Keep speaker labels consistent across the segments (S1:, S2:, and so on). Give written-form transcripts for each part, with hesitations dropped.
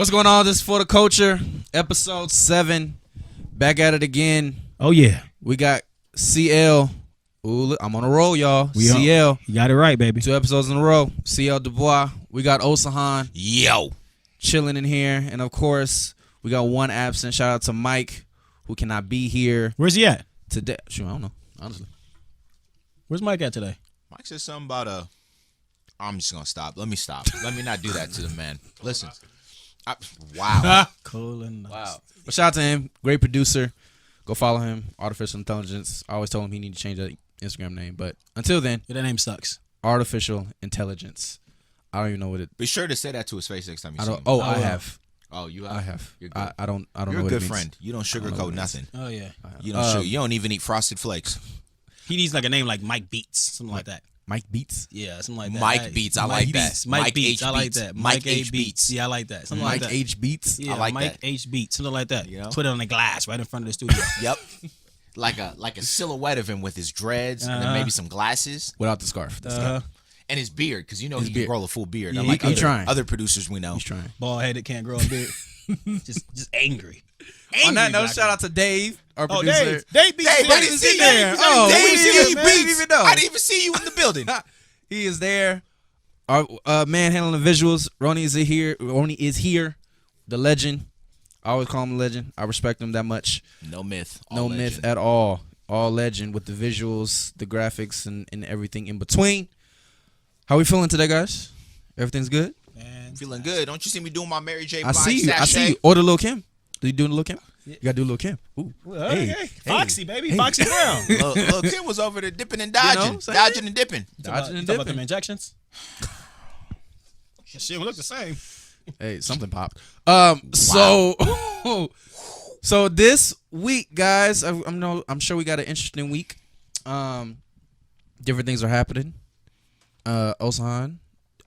S1: What's going on? This is For the Culture, episode 7. Back at it again.
S2: Oh, yeah.
S1: We got CL. Ooh, look, I'm on a roll, y'all. CL.
S2: You got it right, baby.
S1: 2 episodes in a row. CL Dubois. We got Osahon.
S3: Yo.
S1: Chilling in here. And, of course, we got one absent. Shout out to Mike, who cannot be here.
S2: Where's he at?
S1: Today. Shoot, I don't know, honestly.
S2: Where's Mike at today?
S3: Mike said something about I'm just going to stop. Let me stop. Let me not do that to the man. Listen. Wow.
S2: Cool and nice.
S1: Wow. But shout out to him. Great producer. Go follow him. Artificial Intelligence. I always told him he needed to change that Instagram name. But until then.
S2: Yeah, that name sucks.
S1: Artificial Intelligence. I don't even know what it.
S3: Be sure to say that to his face next time you see him.
S1: Oh, I have.
S3: Oh, you have?
S1: I have.
S3: You're good.
S1: I don't
S3: You're
S1: know
S3: a
S1: what
S3: good
S1: it means.
S3: friend. You don't sugarcoat nothing.
S2: Oh, yeah.
S3: You don't even eat Frosted Flakes.
S2: He needs like a name like Mike Beats, something like that.
S1: Mike Beats?
S2: Yeah, something like that.
S3: Mike Beats. I like that.
S2: Mike Beats.
S3: H.
S2: I like
S3: Beats.
S2: that.
S3: Mike
S2: A.
S3: H. Beats.
S2: Yeah, I like that. Something
S1: Mike
S2: like that.
S1: H. Beats?
S2: Yeah,
S3: I like
S2: Mike
S3: that.
S2: H. Beats. Something like that.
S3: You know?
S2: Put it on the glass right in front of the studio.
S3: Yep. Like a silhouette of him with his dreads and then maybe some glasses.
S1: Without the scarf. That's it.
S3: And his beard, because you know
S1: His
S3: he
S1: beard.
S3: can grow a full beard.
S2: Yeah,
S3: Unlike
S2: he
S1: trying.
S3: other producers we know.
S1: He's trying.
S2: Bald headed, can't grow a beard. just angry.
S1: On that note,
S2: black
S1: shout out to Dave, our
S2: Oh,
S1: producer.
S2: Dave Beats.
S3: Dave, I didn't see
S1: there.
S3: you.
S1: Oh,
S3: Dave,
S1: we didn't even know.
S3: I didn't even see you in the building.
S1: He is there. Our man handling the visuals. Ronnie is here. Ronnie is here. The legend. I always call him a legend. I respect him that much.
S3: No myth.
S1: No myth at all. All legend with the visuals, the graphics, and everything in between. How we feeling today, guys? Everything's good?
S2: Man,
S3: Feeling good. Don't you see me doing my Mary J.
S1: I
S3: Blige
S1: see you. I see
S3: sachet?
S1: you. Order Lil Kim. Do you doing Lil Kim? You got to do Lil Kim. Ooh.
S2: Well, hey, Foxy, baby. Foxy Brown.
S3: Look, Kim was over there dipping and dodging.
S1: saying?
S3: Dodging and dipping.
S1: Dodging and
S2: Talk about
S1: dipping.
S2: them injections? Shit, we look the same.
S1: Hey, something popped. So this week, guys, I'm sure we got an interesting week. Different things are happening. Osahon,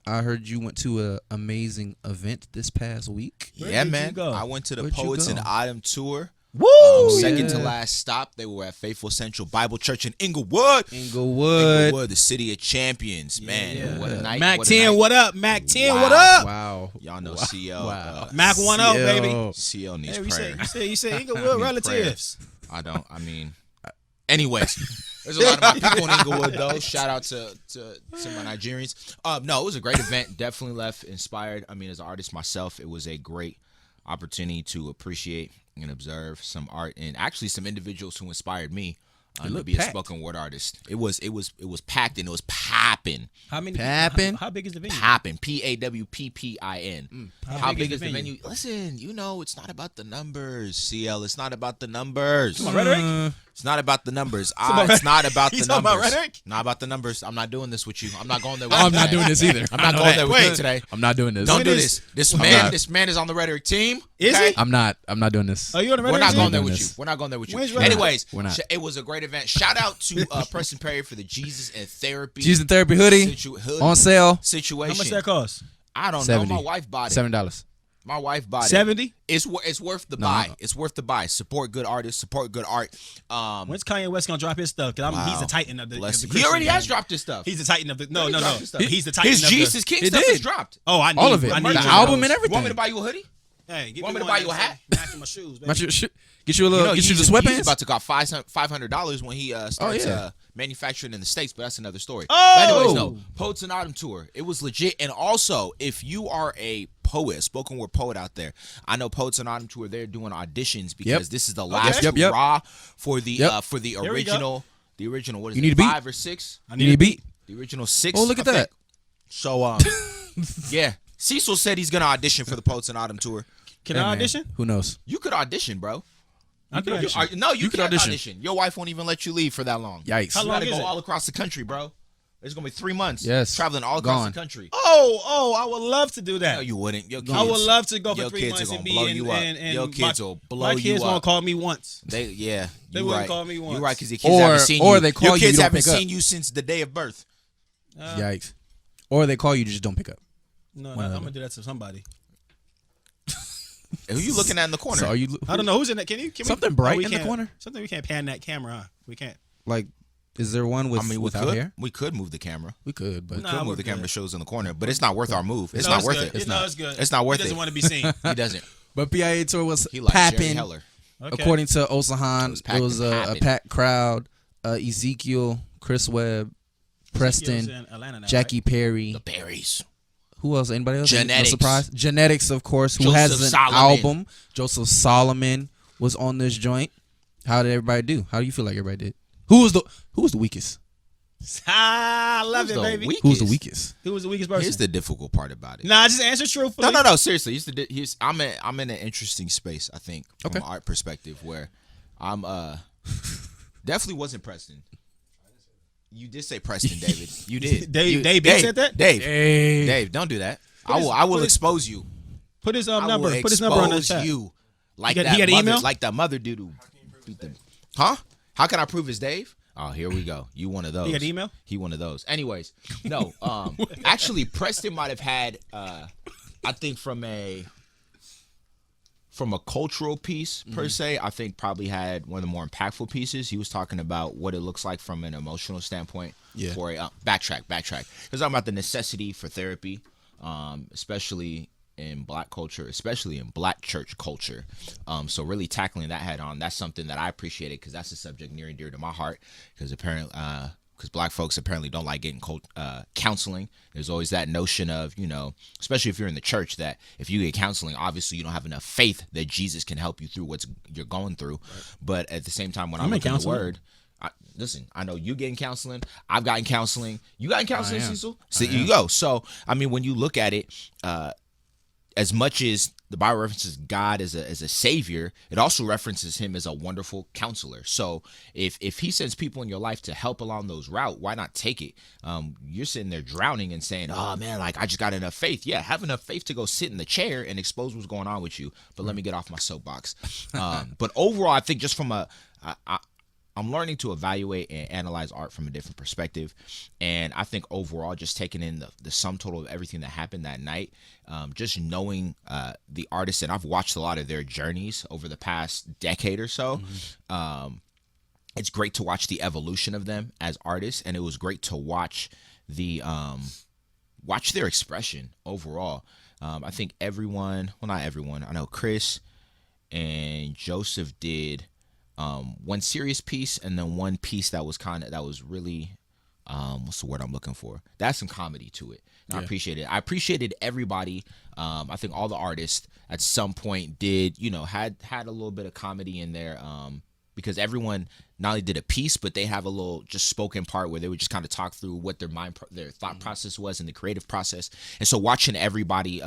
S1: I heard you went to an amazing event this past week.
S2: Where
S3: Yeah,
S2: did you
S3: man.
S2: go?
S3: I went to the
S1: Where'd you
S3: Poets
S1: go?
S3: and Autumn tour.
S2: Woo!
S3: Second to
S1: yeah.
S3: last stop. They were at Faithful Central Bible Church in Inglewood.
S1: Inglewood.
S3: The city of champions, man.
S2: Yeah.
S3: What a night.
S2: Mac
S3: what a
S2: 10,
S3: night.
S2: what up? Mac 10,
S3: Wow.
S2: what up?
S1: Wow.
S3: Y'all know CL.
S1: Wow.
S2: Mac 1-0, baby.
S3: CL needs
S2: Hey,
S3: prayer.
S2: you said Inglewood relatives.
S3: Anyways, there's a lot of my people in Inglewood, though. Shout out to my Nigerians. No, it was a great event. Definitely left inspired. I mean, as an artist myself, it was a great opportunity to appreciate and observe some art and actually some individuals who inspired me to be
S1: packed.
S3: a spoken word artist. It was packed and it was popping.
S2: How many?
S1: Pappin'?
S2: How big is the venue?
S3: Popping. PAWPPIN.
S2: How big is the
S3: venue? Listen, it's not about the numbers, CL. It's not about the numbers.
S2: Come on, rhetoric?
S3: It's not about the numbers.
S2: about
S3: It's not about
S2: You
S3: the
S2: talking about
S3: numbers.
S2: rhetoric?
S3: Not about the numbers. I'm not doing this with you. I'm not going there with
S1: Oh,
S3: you
S1: I'm not
S3: today.
S1: doing this either.
S3: I'm not going there with you today.
S1: I'm not doing this.
S3: Don't do
S2: It
S3: this.
S2: is-
S3: This man is on the rhetoric team.
S2: Is
S3: okay?
S2: he?
S1: I'm not doing this.
S2: Are you on the
S3: We're
S2: rhetoric
S3: not
S2: team?
S3: going there
S1: doing
S3: with you.
S1: this.
S3: We're not going there with you.
S2: When's rhetoric?
S3: Anyways,
S1: We're not.
S3: it was a great event. Shout out to Preston Perry for the Jesus and Therapy.
S1: Jesus and Therapy hoodie on sale.
S3: Situation.
S2: How much that cost?
S3: I don't
S1: 70.
S3: know. My wife bought it.
S1: $7.
S3: My wife bought it.
S2: 70?
S3: It's worth the buy. It's worth the buy. Support good artists. Support good art.
S2: When's Kanye West gonna drop his stuff? Cause he's the titan of the.
S3: Bless
S2: of
S3: him.
S2: the
S3: He already
S2: Christian
S3: has
S2: game.
S3: dropped his stuff.
S2: He's the titan of the. No.
S3: dropped his stuff.
S2: He's the titan.
S3: His
S2: of
S3: Jesus
S2: the,
S3: King
S1: He
S3: stuff
S1: did.
S3: is dropped.
S2: Oh, I need
S1: All of it.
S2: I
S1: The
S2: need one of
S1: album
S2: those.
S1: and everything.
S3: Want me to buy you a hoodie?
S2: Hey, give
S3: Want
S2: me
S3: me to buy you a hat?
S2: Matching my shoes, baby.
S1: Get you a little. Get you the
S3: He's
S1: sweatpants.
S3: about to cost $500 when he starts
S1: yeah.
S3: manufacturing in the States, but that's another story.
S2: Oh!
S3: But anyways, no. Poets and Autumn tour. It was legit. And also, if you are a poet, spoken word poet out there, I know Poets and Autumn tour, they're doing auditions because this is the last
S1: Yep.
S3: hurrah for the
S2: we go.
S3: original. The original, what is
S1: You
S3: it?
S1: need a beat?
S3: 5 or 6?
S2: I
S1: You need a beat.
S3: The original 6.
S1: Oh, look at
S3: I
S1: that.
S3: think. So, yeah. Cecil said he's going to audition for the Poets and Autumn tour.
S2: Can
S1: Hey,
S2: I
S1: man,
S2: audition?
S1: Who knows?
S3: You could audition, bro.
S2: I can audition.
S3: No, you
S1: could
S3: can't
S1: audition.
S3: audition. Your wife won't even let you leave for that long.
S1: Yikes.
S2: How
S3: You
S2: long
S3: gotta
S2: is
S3: go
S2: it?
S3: all across the country, bro. It's gonna be 3 months.
S1: Yes.
S3: Traveling all across
S1: Gone.
S3: the country.
S2: Oh, I would love to do that.
S3: No, you wouldn't. Your kids,
S2: I would love to go for
S3: your
S2: 3
S3: kids
S2: months
S3: are
S2: and
S3: gonna
S2: be
S3: blow
S2: in.
S3: you up.
S2: And
S3: Your kids will blow
S2: my
S3: you
S2: kids
S3: up.
S2: won't call me once.
S3: They
S2: They
S3: you
S2: wouldn't
S3: right.
S2: call me once.
S3: You right because your kids haven't seen you.
S1: or they call
S3: your
S1: you,
S3: kids
S1: you don't
S3: haven't
S1: pick up.
S3: seen you since the day of birth.
S1: Yikes. Or they call you, just don't pick up.
S2: No, I'm gonna do that to somebody.
S3: Who you looking at in the corner?
S1: So are you?
S2: I don't know who's in that. Can we
S1: Something bright
S2: we
S1: in the
S2: can't-
S1: corner?
S2: Something we can't pan that camera. Huh? We can't.
S1: Like Is there one with without hair?
S3: We could move the camera.
S1: We could, but
S3: We could move the camera shows in the corner, but it's not worth our move. It's not worth it.
S2: It's not. It's good.
S3: It's not worth it.
S2: He doesn't want to be seen.
S3: He doesn't.
S1: But PIA tour was
S3: He likes Jerry
S1: papping.
S3: Heller.
S2: Okay.
S1: According to Osahon,
S3: It was
S1: it was
S3: packed
S1: a packed crowd. Ezekiel, Chris Webb, Preston,
S2: in Atlanta now,
S1: Jackie Perry.
S3: The Berries.
S1: Who else? Anybody else?
S3: Genetics.
S1: No surprise. Genetics, of course. Who
S3: Joseph
S1: has an
S3: Solomon.
S1: album? Joseph Solomon was on this joint. How did everybody do? How do you feel like everybody did? Who was the weakest?
S2: I love it, baby.
S1: Who was the weakest?
S2: Who was the weakest person?
S3: Here's the difficult part about it.
S2: Nah, just answer truthfully.
S3: No. Seriously, I'm in an interesting space. I think from an art perspective where I'm definitely wasn't Preston. You did say Preston, David. You did.
S2: Dave said that?
S3: Dave, don't do that. I will expose you.
S2: Put his
S3: I
S2: number.
S3: will
S2: Put his number on the
S3: expose
S2: chat.
S3: you. Like
S2: He got
S3: that
S2: an
S3: mother,
S2: email?
S3: like that mother dude who beat them. Huh? How can I prove it's Dave? Oh, here we go. You one of those.
S2: He got an email?
S3: He one of those. Anyways, no. Actually, Preston might have had. I think from a cultural piece per se, I think probably had one of the more impactful pieces. He was talking about what it looks like from an emotional standpoint.
S1: Yeah.
S3: For a backtrack. Because I'm about the necessity for therapy, especially in Black culture, especially in Black church culture. So really tackling that head on, that's something that I appreciated because that's a subject near and dear to my heart. Because apparently, because Black folks apparently don't like getting counseling. There's always that notion of, especially if you're in the church, that if you get counseling, obviously you don't have enough faith that Jesus can help you through what you're going through. Right. But at the same time, when I look at the word, listen, I know you getting counseling. I've gotten counseling. You gotten counseling, Cecil? So you go. So, I mean, when you look at it, as much as the Bible references God as a savior, it also references him as a wonderful counselor. So if he sends people in your life to help along those route, why not take it? You're sitting there drowning and saying, oh man, like I just got enough faith. Yeah, have enough faith to go sit in the chair and expose what's going on with you. But let me get off my soapbox. But overall, I think just from I'm learning to evaluate and analyze art from a different perspective. And I think overall, just taking in the sum total of everything that happened that night, just knowing the artists, and I've watched a lot of their journeys over the past decade or so. It's great to watch the evolution of them as artists. And it was great to watch watch their expression overall. I think not everyone, I know Chris and Joseph did one serious piece and then one piece that was really what's the word I'm looking for? That's some comedy to it. And I appreciate it. I appreciated everybody. I think all the artists at some point did, had a little bit of comedy in there. Because everyone not only did a piece, but they have a little just spoken part where they would just kind of talk through what their thought process was in the creative process. And so watching everybody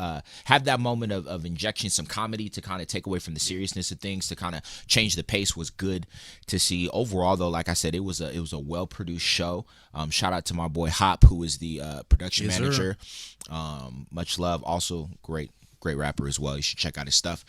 S3: have that moment of injecting some comedy to kind of take away from the seriousness of things, to kind of change the pace, was good to see. Overall, though, like I said, it was a well-produced show. Shout out to my boy Hop, who is the production manager. Much love. Also great rapper as well. You should check out his stuff.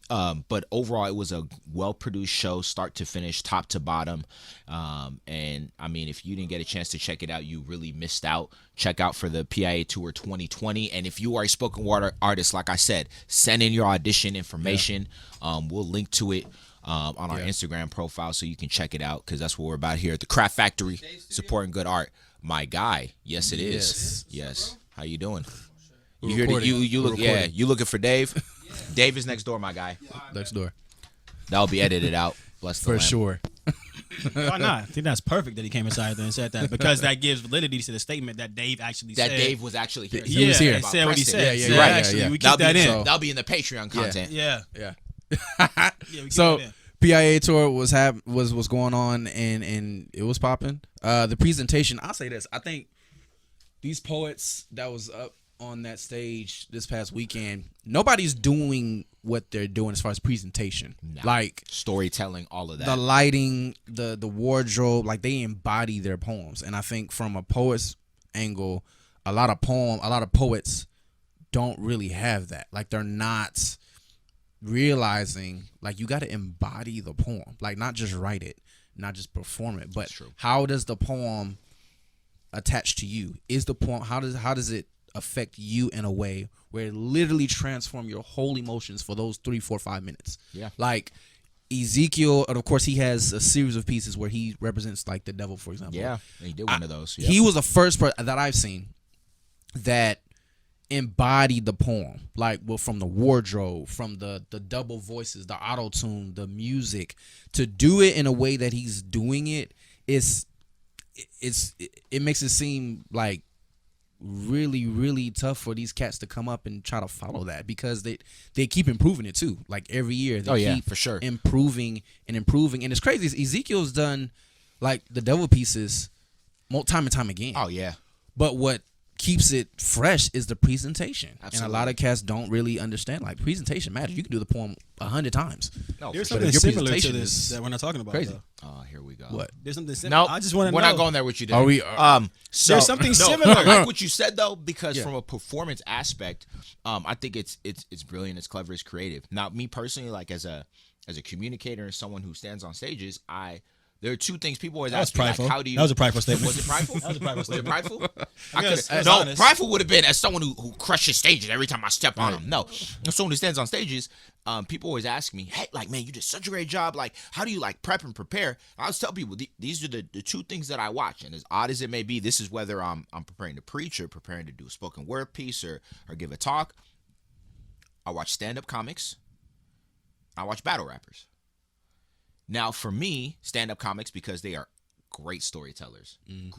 S3: But overall, it was a well-produced show, start to finish, top to bottom. And I mean, if you didn't get a chance to check it out, you really missed out. Check out for the PIA Tour 2020. And if you are a spoken word artist, like I said, send in your audition information. We'll link to it on our Instagram profile so you can check it out, because that's what we're about here at the Craft Factory, supporting good art. My guy. Yes, it is. Yes. How you doing? You hear that? You look. Yeah, you looking for Dave? Dave is next door, my guy.
S1: Next door.
S3: That'll be edited out. Bless the
S1: For
S3: lamb.
S1: sure.
S2: Why not? I think that's perfect that he came inside there and said that, because that gives validity to the statement that Dave actually said.
S3: That Dave was actually here.
S1: He was here.
S2: He said what he said.
S1: Yeah,
S2: So
S1: right.
S2: actually, we keep
S3: That'll
S2: that
S3: be,
S2: in.
S3: That'll be in the Patreon content.
S2: Yeah.
S1: Yeah.
S2: We keep
S1: So
S2: that in.
S1: PIA tour was going on, and it was popping. The presentation, I'll say this. I think these poets that was up on that stage this past weekend, nobody's doing what they're doing as far as presentation.
S3: Nah.
S1: Like
S3: storytelling, all of that.
S1: The lighting, the wardrobe, like they embody their poems. And I think from a poet's angle, a lot of poets don't really have that. Like they're not realizing, like, you got to embody the poem, like not just write it, not just perform it, but how does the poem attach to you? Is the poem, how does it affect you in a way where it literally transform your whole emotions for those 3, 4, 5 minutes?
S3: Yeah.
S1: Like Ezekiel, and of course, he has a series of pieces where he represents like the devil, for example.
S3: Yeah, he did one of those. Yep.
S1: He was the first person that I've seen that embodied the poem, like from the wardrobe, from the double voices, the auto tune, the music, to do it in a way that he's doing it. It makes it seem like really, really tough for these cats to come up and try to follow that, because they keep improving it too. Like every year they keep
S3: for sure
S1: improving. And it's crazy. Ezekiel's done like the devil pieces time and time again.
S3: Oh yeah.
S1: But what keeps it fresh is the presentation.
S3: Absolutely.
S1: And a lot of cats don't really understand, like, presentation matters. You can do the poem 100 times.
S3: No,
S2: there's
S3: for sure.
S2: something
S1: Your
S2: similar to
S1: presentation
S2: this
S1: is
S2: that we're not talking about.
S1: crazy.
S2: Though.
S3: Oh, here we go.
S1: What?
S2: There's something similar.
S3: No,
S2: I just want to know.
S3: we're not going there with you. Today.
S1: Are we?
S3: So
S2: There's something similar.
S3: I like what you said though, because
S1: Yeah.
S3: from a performance aspect, I think it's brilliant, it's clever, it's creative. Now, me personally, like as a communicator and someone who stands on stages, there are two things people always
S2: That was
S3: ask me,
S2: prideful.
S3: like, how do you?
S2: That was a prideful statement.
S3: Was it prideful?
S2: That was a prideful statement.
S3: Was it prideful? I
S2: guess,
S3: could've-
S2: as
S3: no,
S2: honest.
S3: prideful would have been as someone who crushes stages every time I step on them. No, as someone who stands on stages, people always ask me, hey, like, man, you did such a great job. Like, how do you like prep and prepare? I always tell people these are the two things that I watch, and as odd as it may be, this is whether I'm preparing to preach or preparing to do a spoken word piece or give a talk. I watch stand-up comics. I watch battle rappers. Now, for me, stand-up comics, because they are great storytellers, and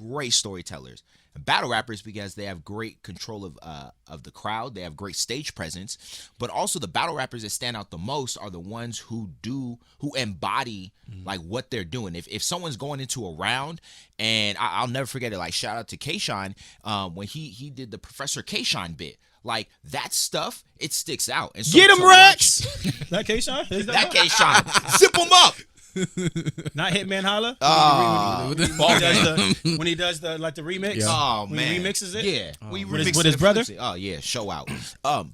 S3: battle rappers because they have great control of the crowd. They have great stage presence, but also the battle rappers that stand out the most are the ones who embody like what they're doing. If someone's going into a round, and I'll never forget it. Like, shout out to Kayshawn when he did the Professor Kayshawn bit. Like, that stuff, it sticks out. And so
S2: Get him,
S3: to
S2: Rex.
S3: watch-
S2: That K-Shine?
S3: that Kayshawn, zip him up.
S2: Not Hitman Holla. When he does the like the remix.
S1: Yeah.
S3: Oh
S2: when
S3: man,
S2: he remixes it.
S3: Yeah,
S2: With his brother?
S3: Oh yeah, show out.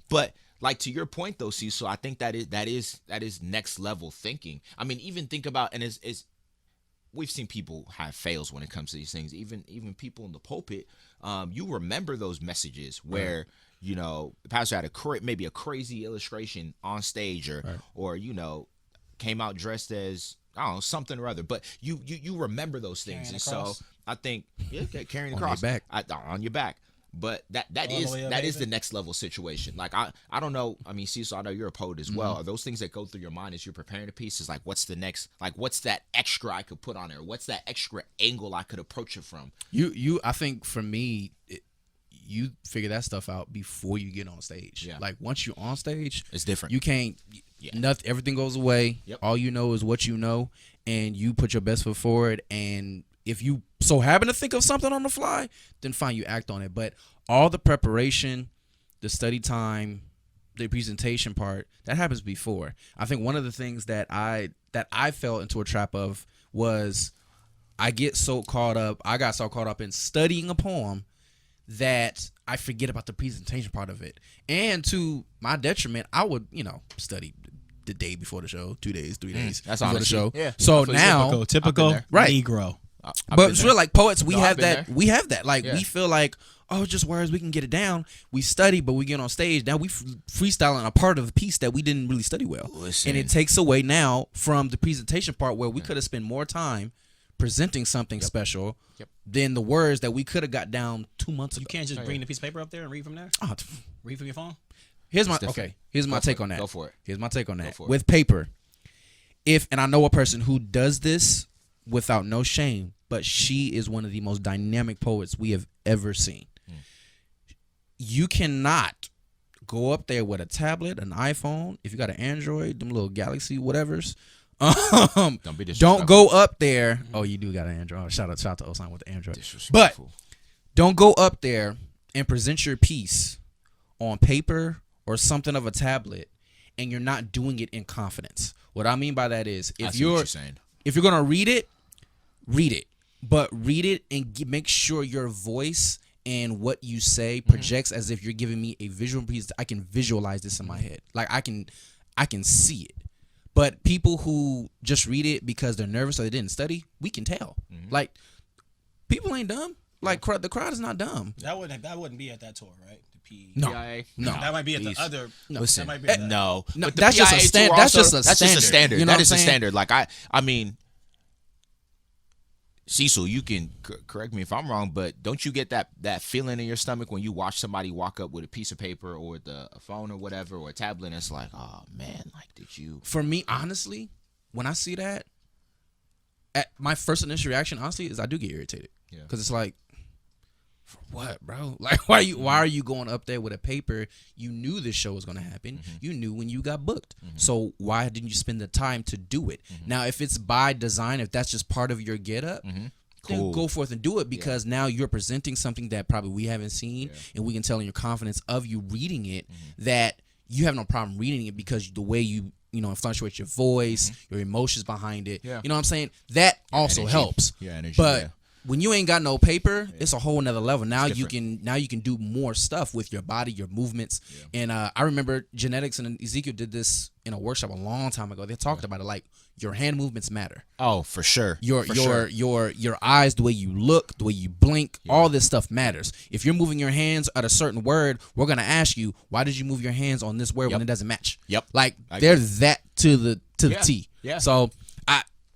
S3: But like, to your point though, Cecil, I think that is next level thinking. I mean, even think about, and is we've seen people have fails when it comes to these things. Even people in the pulpit, you remember those messages where. Right. You know, the pastor had maybe a crazy illustration on stage, or came out dressed as, I don't know, something or other. But you remember those things, and so I think carrying the cross on your back. But that is the next level situation. Like, I don't know. I mean, Cecil, I know you're a poet as well. Are those things that go through your mind as you're preparing a piece? Is like, what's the next? Like, what's that extra I could put on there? What's that extra angle I could approach it from?
S1: I think for me. You figure that stuff out before you get on stage. Yeah. Like, once you're on stage,
S3: it's different.
S1: You can't. Nothing. Everything goes away.
S3: Yep.
S1: All you know is what you know, and you put your best foot forward. And if you so happen to think of something on the fly, then fine, you act on it. But all the preparation, the study time, the presentation part, that happens before. I think one of the things that I fell into a trap of was I got so caught up in studying a poem that I forget about the presentation part of it. And to my detriment, I would, study the day before the show, 2 days, 3 days
S3: that's
S1: before
S3: honestly,
S1: the show.
S3: Yeah.
S1: So now,
S2: typical
S1: right.
S2: Negro.
S1: But it's real, like poets, we have that.
S3: There.
S1: We have that. Like, we feel like, just words, we can get it down. We study, but we get on stage. Now we freestyling a part of the piece that we didn't really study well.
S3: Listen.
S1: And it takes away now from the presentation part where we could have spent more time presenting something special than the words that we could have got down 2 months ago.
S2: You can't just bring the piece of paper up there and read from there? Read from your phone?
S1: Here's my take on that.
S3: Go for it.
S1: Here's my take on that. With paper, and I know a person who does this without no shame, but she is one of the most dynamic poets we have ever seen. You cannot go up there with a tablet, an iPhone, if you got an Android, them little Galaxy whatevers.
S3: Don't be disrespectful.
S1: Don't go up there. Oh, you do got an Android. Oh, shout out to Osahon with the Android. But don't go up there and present your piece on paper or something of a tablet, and you're not doing it in confidence. What I mean by that is, if you're gonna read it, but read it and make sure your voice and what you say projects as if you're giving me a visual piece. I can visualize this in my head. Like, I can see it. But people who just read it because they're nervous or they didn't study, we can tell. Like, people ain't dumb. Like, the crowd is not dumb.
S2: That wouldn't be at that tour, right?
S1: No.
S3: PIA?
S1: No.
S2: That might be at the
S3: Please.
S2: other.
S3: Listen,
S2: that might be at the,
S3: no,
S1: No,
S3: But the
S1: that's just a
S3: PIA
S1: stand-
S3: tour
S1: that's
S3: also-
S1: just a
S3: that's just a
S1: standard.
S3: standard.
S1: You know
S3: That
S1: what
S3: is
S1: I'm
S3: a
S1: saying?
S3: standard. Like I mean, Cecil, you can correct me if I'm wrong, but don't you get that feeling in your stomach when you watch somebody walk up with a piece of paper or with a phone or whatever or a tablet, and it's like, oh man, like did you?
S1: For me, honestly, when I see that, my first initial reaction, honestly, is I do get irritated.
S3: Yeah.
S1: Because it's like, for what, bro? Like, why are you going up there with a paper? You knew this show was going to happen. You knew when you got booked. So why didn't you spend the time to do it? Now, if it's by design, if that's just part of your get-up,
S3: Cool.
S1: then go forth and do it, because now you're presenting something that probably we haven't seen, and we can tell in your confidence of you reading it that you have no problem reading it, because the way you fluctuate your voice, your emotions behind it.
S3: Yeah.
S1: You know what I'm saying? That also
S3: energy.
S1: helps.
S3: Your energy,
S1: But
S3: yeah.
S1: when you ain't got no paper, it's a whole nother level. Now you
S3: different.
S1: can do more stuff with your body, your movements. And I remember Genetics and Ezekiel did this in a workshop a long time ago. They talked about it, like your hand movements matter.
S3: Oh, for sure.
S1: Your
S3: For sure.
S1: your eyes, the way you look, the way you blink, all this stuff matters. If you're moving your hands at a certain word, we're gonna ask you, why did you move your hands on this word when it doesn't match?
S3: Yep.
S1: Like
S3: I
S1: they're that to the
S3: Yeah.
S1: T.
S3: Yeah.
S1: So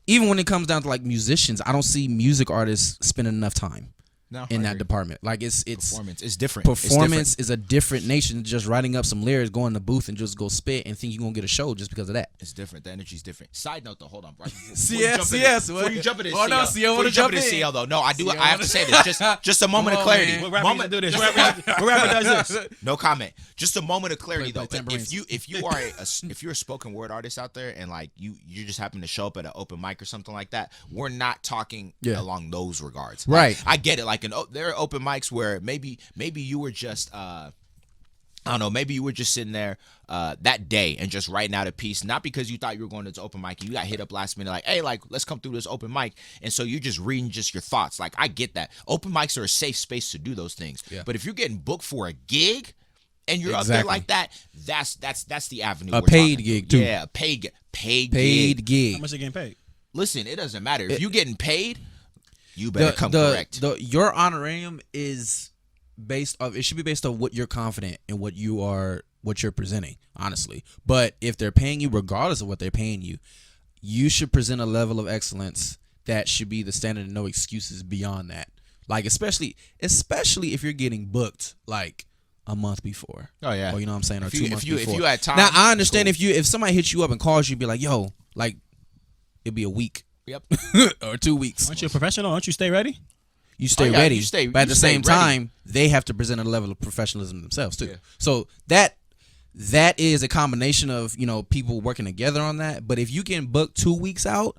S1: even when it comes down to like musicians, I don't see music artists spending enough time
S3: No,
S1: in
S3: I
S1: that
S3: agree.
S1: department. Like it's
S3: Performance is different. It's
S1: performance is a different nation than just writing up some lyrics, go in the booth and just go spit and think you're gonna get a show just because of that.
S3: It's different. The energy's different. Side note, though, hold on, bro.
S1: CS.
S3: Before you jump into
S1: Oh, no, CL wanna jump in.
S3: CL, though. No, I do.
S1: CL
S3: I have to say this. Just a moment of
S1: Come on,
S3: clarity.
S1: man.
S2: What rapper used to do this? What rapper does this?
S3: No comment. Just a moment of clarity,
S1: Play
S3: though.
S1: tambourines.
S3: If you are if you're a spoken word artist out there and like you just happen to show up at an open mic or something like that, we're not talking along those regards.
S1: Right.
S3: Like, I get it. Like there are open mics where maybe you were just I don't know, maybe you were just sitting there that day and just writing out a piece, not because you thought you were going to this open mic and you got hit up last minute like, hey, like, let's come through this open mic. And so you're just reading just your thoughts. Like, I get that. Open mics are a safe space to do those things.
S1: Yeah.
S3: But if you're getting booked for a gig and you're up
S1: Exactly.
S3: there like that, that's the avenue.
S1: A
S3: we're
S1: paid
S3: talking
S1: gig,
S3: to.
S1: too.
S3: Yeah, a paid
S1: Paid
S3: gig.
S1: gig.
S2: How much they getting paid?
S3: Listen, it doesn't matter. If you're getting paid, you better come correct.
S1: Your honorarium is based off. It should be based on what you're confident in, what you're presenting, honestly. But if they're paying you, regardless of what they're paying you, you should present a level of excellence that should be the standard and no excuses beyond that. Like especially if you're getting booked like a month before.
S3: Oh, yeah.
S1: Or you know what I'm saying, or
S3: If
S1: 2
S3: you-
S1: months
S3: if you- if
S1: before.
S3: you had time,
S1: now I understand
S3: cool.
S1: if somebody hits you up and calls you, be like, yo, like it'd be a week.
S3: Yep.
S1: Or 2 weeks.
S2: Aren't you a professional? Aren't you stay ready?
S1: You stay
S3: yeah,
S1: ready,
S3: you stay-
S1: but at
S3: you
S1: the
S3: stay
S1: same
S3: ready.
S1: time, they have to present a level of professionalism themselves too.
S3: Yeah.
S1: So that is a combination of people working together on that. But if you can book 2 weeks out,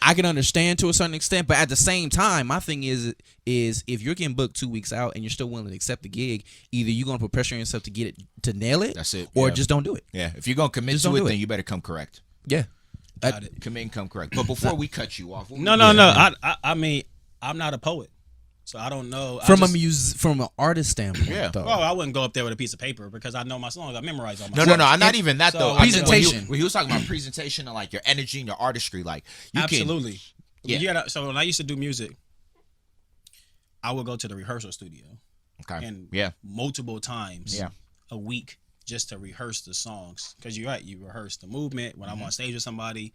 S1: I can understand to a certain extent. But at the same time, my thing is if you're getting booked 2 weeks out and you're still willing to accept the gig, either you're gonna put pressure on yourself to get it to nail it,
S3: That's it,
S1: or
S3: yeah.
S1: just don't do it.
S3: Yeah. If you're going to commit
S1: Just
S3: to
S1: don't
S3: it,
S1: do it.
S3: then you better come correct.
S1: Yeah.
S2: Got it.
S3: Commit and come correct. But before we cut you off,
S2: No. I mean, I'm not a poet, so I don't know.
S1: From an artist standpoint,
S3: Yeah.
S1: though.
S2: Well, I wouldn't go up there with a piece of paper because I know my songs. I memorize all my
S3: No,
S2: songs.
S3: I'm not even that
S2: So,
S3: though.
S2: I
S3: I think
S1: Presentation.
S3: when he was talking about presentation and like your energy and your artistry, like you
S2: Absolutely.
S3: Yeah.
S2: You gotta, so when I used to do music, I would go to the rehearsal studio
S3: can. Okay.
S2: and
S3: Yeah.
S2: multiple times
S3: Yeah.
S2: a week just to rehearse the songs. Because you're right, you rehearse the movement when I'm on stage with somebody,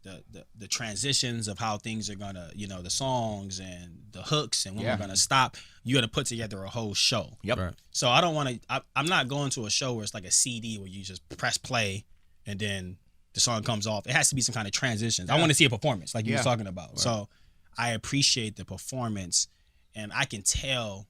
S2: the transitions of how things are gonna, the songs and the hooks and when
S3: Yeah.
S2: we're gonna stop. You gotta put together a whole show.
S3: Yep.
S1: Right.
S2: So I don't want to. I'm not going to a show where it's like a CD where you just press play and then the song comes off. It has to be some kind of transitions. I want to see a performance, like you was talking about. Right. So I appreciate the performance, and I can tell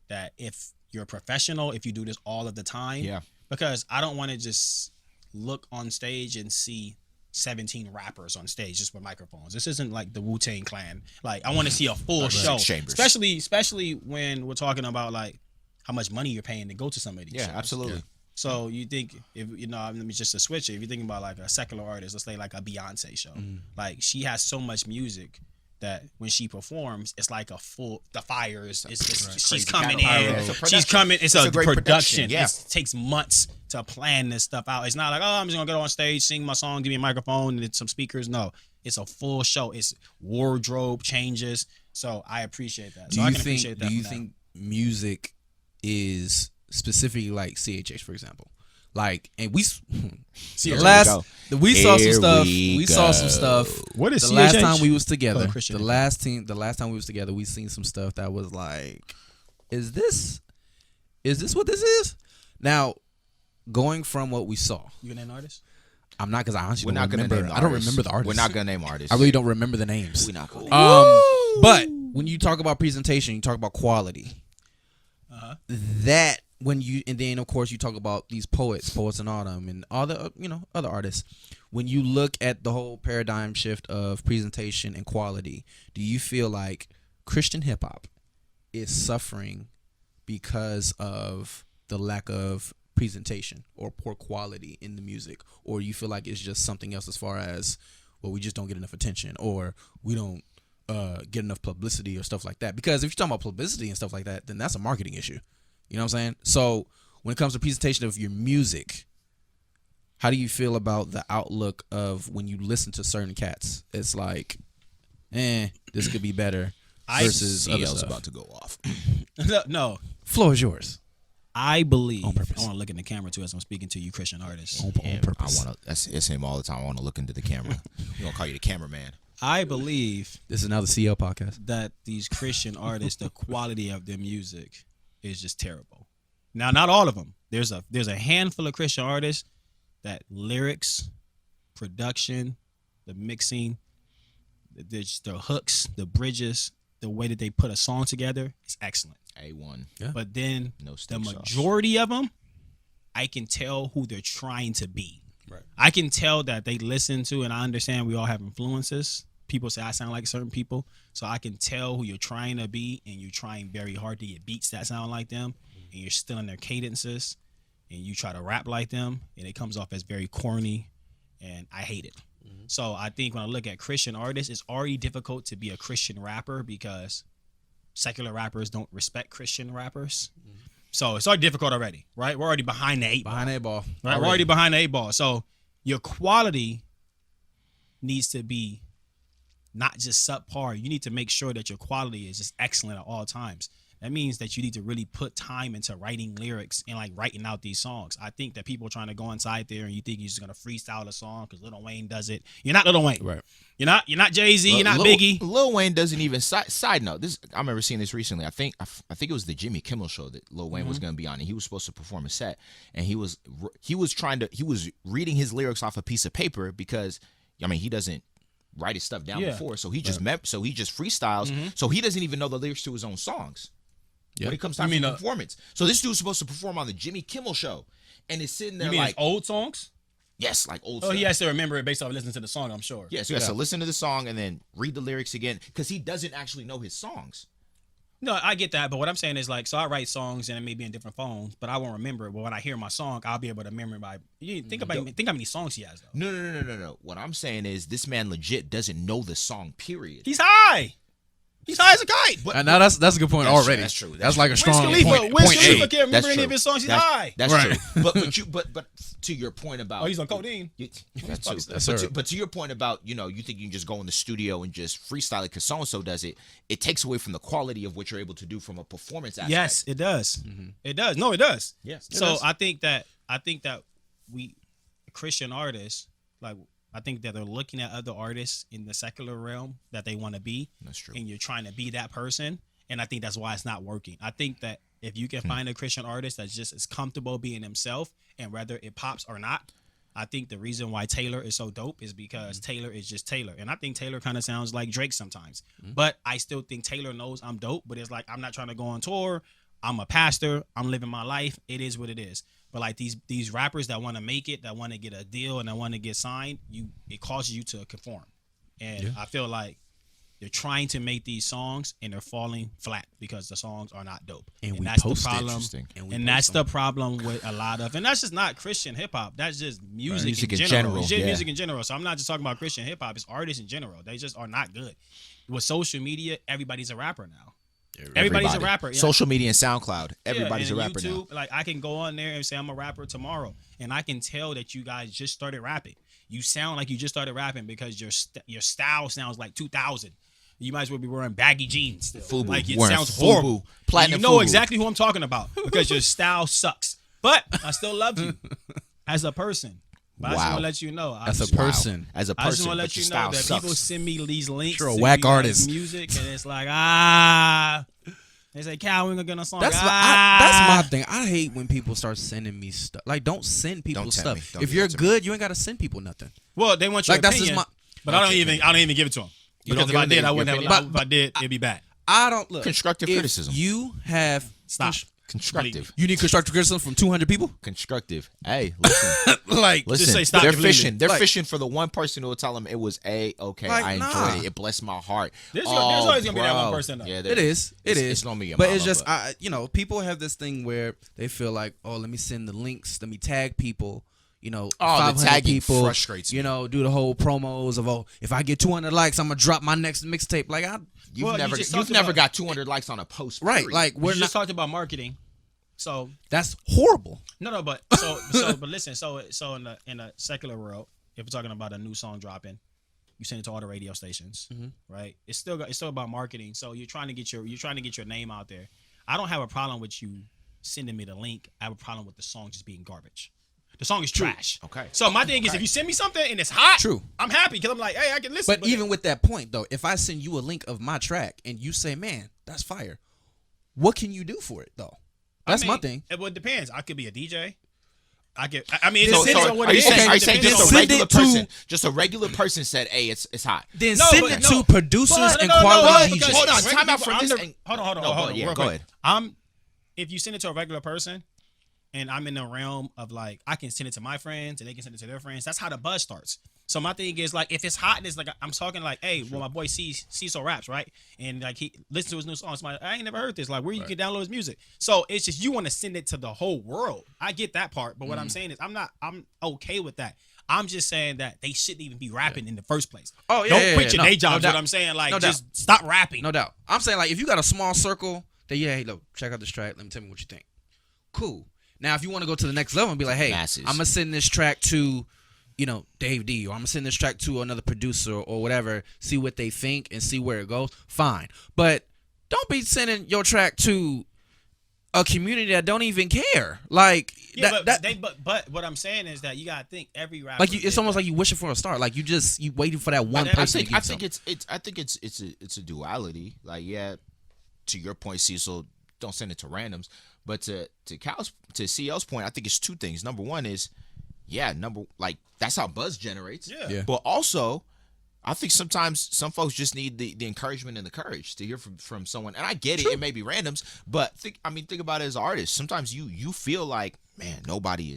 S2: that if you're a professional, if you do this all of the time,
S3: Yeah.
S2: Because I don't want to just look on stage and see 17 rappers on stage just with microphones. This isn't like the Wu-Tang Clan. Like I want to see a full show,
S3: Chambers.
S2: especially when we're talking about like how much money you're paying to go to some of these
S3: Yeah,
S2: shows.
S3: absolutely.
S2: So you think if let me just to switch it. If you're thinking about like a secular artist, let's say like a Beyonce show, like she has so much music that when she performs, it's like the fires. She's
S3: Crazy
S2: coming
S3: kind of
S2: in.
S3: pyro. It's a
S2: She's
S3: production.
S2: coming. It's a
S3: great
S2: production.
S3: Yeah.
S2: It takes months to plan this stuff out. It's not like, oh, I'm just gonna get on stage, sing my song, give me a microphone and some speakers. No, it's a full show. It's wardrobe changes. So I appreciate that. So I can appreciate that.
S1: Do you think music is specifically like CHH, for example. Like, and we
S2: Here
S1: we saw some stuff.
S3: we
S1: We saw some
S3: go.
S1: stuff.
S2: What is
S1: The last
S2: CHH?
S1: time we was together?
S2: Christian.
S1: The last time we was together, we seen some stuff that was like, is this what this is? Now, going from what we saw,
S2: You gonna name an artist?
S1: I'm not, because I honestly
S3: We're
S1: don't
S3: not gonna
S1: remember.
S3: name the
S1: I don't
S3: artists.
S1: remember the artists.
S3: We're not gonna name artists.
S1: I really don't remember the names.
S3: We're not gonna.
S1: But when you talk about presentation, you talk about quality. That when you, and then of course you talk about these poets in autumn and all the other artists. When you look at the whole paradigm shift of presentation and quality, do you feel like Christian hip hop is suffering because of the lack of presentation or poor quality in the music, or you feel like it's just something else as far as, well, we just don't get enough attention, or we don't get enough publicity or stuff like that? Because if you're talking about publicity and stuff like that, then that's a marketing issue. You know what I'm saying? So when it comes to presentation of your music, how do you feel about the outlook of when you listen to certain cats? It's like, this could be better versus other
S3: CL's
S1: stuff.
S3: about to go off.
S2: No.
S1: Floor is yours.
S2: I believe.
S1: On purpose.
S2: I want to look in the camera too as I'm speaking to you, Christian artists.
S1: On
S3: And
S1: purpose.
S3: I want to. It's him all the time. I want to look into the camera. We gonna call you the cameraman.
S2: I believe
S1: This is now the CL podcast.
S2: that these Christian artists, the quality of their music is just terrible. Now, not all of them. There's a handful of Christian artists that lyrics, production, the mixing, the hooks, the bridges, the way that they put a song together is excellent.
S3: A1.
S1: Yeah.
S2: But then
S3: No
S2: the
S3: steak sauce.
S2: majority of them, I can tell who they're trying to be.
S1: Right.
S2: I can tell that they listen to, and I understand we all have influences. People say I sound like certain people, so I can tell who you're trying to be, and you're trying very hard to get beats that sound like them, and you're stealing their cadences, and you try to rap like them, and it comes off as very corny, and I hate it. So I think when I look at Christian artists, it's already difficult to be a Christian rapper because secular rappers don't respect Christian rappers. So it's already difficult already, right? We're already behind the eight ball.
S1: Behind that ball.
S2: Right? We're already behind the eight ball. So your quality needs to be not just subpar. You need to make sure that your quality is just excellent at all times. That means that you need to really put time into writing lyrics and like writing out these songs. I think that people are trying to go inside there and you think you're just gonna freestyle a song because Lil Wayne does it. You're not Lil Wayne.
S1: Right.
S2: You're not Jay-Z. You're not
S3: Lil,
S2: Biggie.
S3: Lil Wayne doesn't even side note. This I remember seeing this recently. I think it was the Jimmy Kimmel show that Lil Wayne was going to be on, and he was supposed to perform a set, and he was reading his lyrics off a piece of paper because he doesn't write his stuff down before, so he just freestyles. So he doesn't even know the lyrics to his own songs.
S1: Yeah.
S3: When it comes time for performance. So this dude's supposed to perform on the Jimmy Kimmel show, and it's sitting there
S2: You mean
S3: like
S2: his old songs?
S3: yes, like old
S2: Oh,
S3: stuff.
S2: he has to remember it based off listening to the song, I'm sure.
S3: Yeah, so he has to listen to the song and then read the lyrics again because he doesn't actually know his songs.
S2: No, I get that, but what I'm saying is like, so I write songs and it may be in different phones, but I won't remember it. But when I hear my song, I'll be able to remember it by. You think how many songs he has though.
S3: No. What I'm saying is this man legit doesn't know the song, period.
S2: He's high. He's high as a kite.
S1: And now that's a good point
S3: That's true,
S1: already.
S3: that's true,
S1: That's
S3: that's
S1: like a
S2: Wiz
S1: strong
S2: Khalifa,
S1: point.
S2: Wiz
S1: Point
S2: Khalifa
S1: A.
S2: can't remember any of his songs. He's high.
S3: That's
S1: Right.
S3: true. But to your point about
S2: Oh, he's on codeine.
S3: That too.
S1: Yes, sir.
S3: But to your point about you think you can just go in the studio and just freestyle it because so and so does it. It takes away from the quality of what you're able to do from a performance aspect.
S2: Yes, it does. It does. No, it does.
S3: Yes.
S2: So I think that we Christian artists, like I think that they're looking at other artists in the secular realm that they want to be.
S3: That's true.
S2: And you're trying to be that person. And I think that's why it's not working. I think that if you can find a Christian artist that's just as comfortable being himself, and whether it pops or not, I think the reason why Taylor is so dope is because Taylor is just Taylor. And I think Taylor kind of sounds like Drake sometimes. But I still think Taylor knows I'm dope, but it's like I'm not trying to go on tour. I'm a pastor. I'm living my life. It is what it is. But like these rappers that want to make it, that want to get a deal and that want to get signed, it causes you to conform. And I feel like they're trying to make these songs and they're falling flat because the songs are not dope.
S1: And we
S2: that's
S1: post
S2: the
S1: it.
S2: problem.
S3: Interesting.
S2: And that's the problem with a lot of, and that's just not Christian hip hop. That's just music,
S3: Music
S2: in
S3: in
S2: general.
S3: general,
S2: It's just
S3: yeah.
S2: music in general. So I'm not just talking about Christian hip hop. It's artists in general. They just are not good. With social media, everybody's a rapper now. Everybody's a rapper. Yeah.
S3: Social media and SoundCloud. Everybody's
S2: and
S3: a rapper
S2: YouTube,
S3: now.
S2: Like I can go on there and say I'm a rapper tomorrow, and I can tell that you guys just started rapping. You sound like you just started rapping because your style sounds like 2000. You might as well be wearing baggy jeans. Still.
S3: FUBU.
S2: Like it
S3: Wearing
S2: sounds
S3: FUBU.
S2: horrible.
S3: Platinum
S2: You know
S3: FUBU.
S2: exactly who I'm talking about because your style sucks. But I still love you as a person. But I just
S3: Wow.
S2: want to let you know.
S1: As a person.
S3: As a
S2: I just
S3: person,
S2: want to
S3: but
S2: let
S3: your
S2: you know
S3: style
S2: that
S3: sucks.
S2: people send me these links.
S1: You're a
S2: to
S1: whack
S2: you guys'
S1: artist.
S2: Music, and it's like, They say, Cal, we gonna get on a song.
S1: That's that's my thing. I hate when people start sending me stuff. Like, don't send people
S3: Don't tell me.
S1: stuff.
S3: Don't
S1: If
S3: do
S1: you're
S3: that to me.
S1: good, you ain't gotta send people nothing.
S2: Well, they want your
S1: Like, that's
S2: opinion,
S1: just
S2: but I don't even give it to them.
S3: You
S2: Because
S3: don't
S2: if I
S3: give
S2: did,
S3: them
S2: I
S3: your
S2: wouldn't have.
S3: opinion?
S2: If I did, it'd be bad.
S1: I don't look.
S3: Constructive
S1: if
S3: criticism.
S1: You have
S2: Stop.
S3: Constructive.
S1: You need constructive criticism from 200 people.
S3: Constructive. Hey, listen.
S1: Like,
S3: Listen,
S2: say stop
S3: they're
S2: completely.
S3: fishing. They're
S1: Like-
S3: fishing for the one person who will tell them it was okay.
S1: Like,
S3: I enjoyed
S1: nah.
S3: it. It blessed my heart.
S2: There's always gonna be that one
S3: bro.
S2: person, though.
S3: Yeah,
S1: it is.
S3: It's gonna be a
S1: But
S3: mama,
S1: it's just,
S3: but-
S1: people have this thing where they feel like, oh, let me send the links, let me tag people.
S3: the
S1: 500
S3: tagging
S1: people.
S3: frustrates me.
S1: Do the whole promos of, oh, if I get 200 likes, I'm gonna drop my next mixtape. Like,
S3: You've
S2: Well,
S3: never
S2: you just
S3: you've
S2: talked
S3: never
S2: about-
S3: got 200 likes on a post.
S1: right?
S3: period.
S1: Like,
S2: We
S1: we're
S2: just
S1: not.
S2: talked about marketing, so
S1: That's horrible.
S2: no, but but listen, so in the secular world, if we're talking about a new song dropping, you send it to all the radio stations, right? It's still about marketing. So you're trying to get your name out there. I don't have a problem with you sending me the link. I have a problem with the song just being garbage. The song is trash.
S3: Okay.
S2: So my thing is, if you send me something and it's hot,
S1: True.
S2: I'm happy because I'm like, hey, I can listen.
S1: But even with that point, though, if I send you a link of my track and you say, man, that's fire, what can you do for it, though? That's my thing.
S2: Well, it depends. I could be a DJ. I mean, it
S3: So,
S2: depends on what
S3: are
S2: it
S3: you
S2: is.
S3: saying,
S2: It
S3: are you saying
S2: depends
S3: just
S2: on
S3: a
S2: what-
S3: regular
S1: Send it to-
S3: person? Just a regular person said, "Hey, it's hot."
S1: Then
S2: No,
S1: send
S2: but
S1: it
S2: no.
S1: to producers
S2: But
S1: and
S2: no,
S1: quality
S2: because
S1: DJs.
S3: Hold on,
S2: regular
S3: time out
S2: people,
S3: from
S2: I'm
S3: this
S2: the-
S3: and-
S2: Hold on.
S3: No, but yeah,
S2: real
S3: go
S2: quick.
S3: ahead.
S2: If you send it to a regular person, and I'm in the realm of like, I can send it to my friends and they can send it to their friends. That's how the buzz starts. So my thing is like, if it's hot and it's like, I'm talking like, hey, well, my boy Cecil raps, right? And like he listens to his new song. Somebody, I ain't never heard this. Like, where you can download his music. So it's just you want to send it to the whole world. I get that part, but what I'm saying is, I'm okay with that. I'm just saying that they shouldn't even be rapping in the first place.
S1: Oh, yeah,
S2: Don't
S1: yeah,
S2: quit
S1: yeah.
S2: your
S1: No,
S2: day jobs.
S1: no
S2: what
S1: doubt.
S2: I'm saying, like,
S1: No
S2: just stop rapping.
S1: No doubt. I'm saying, like, if you got a small circle, then yeah, hey, look, check out this track. Let me tell me what you think. Cool. Now, if you want to go to the next level and be like, hey,
S3: Masses.
S1: I'm going to send this track to, Dave D, or I'm going to send this track to another producer or whatever, see what they think and see where it goes, fine. But don't be sending your track to a community that don't even care. Like,
S2: Yeah,
S1: that,
S2: but what I'm saying is that you gotta think every rapper.
S1: like it's almost like you wishing for a star. Like, you waiting for that one
S3: I
S1: person
S3: think
S1: to get
S3: I think it's a duality. Like, yeah, to your point, Cecil, don't send it to randoms. But to CL's point, I think it's two things. Number one is, that's how buzz generates.
S1: Yeah.
S3: But also, I think sometimes some folks just need the encouragement and the courage to hear from someone. And I get it, it may be randoms, but think about it as an artist. Sometimes you feel like, man, nobody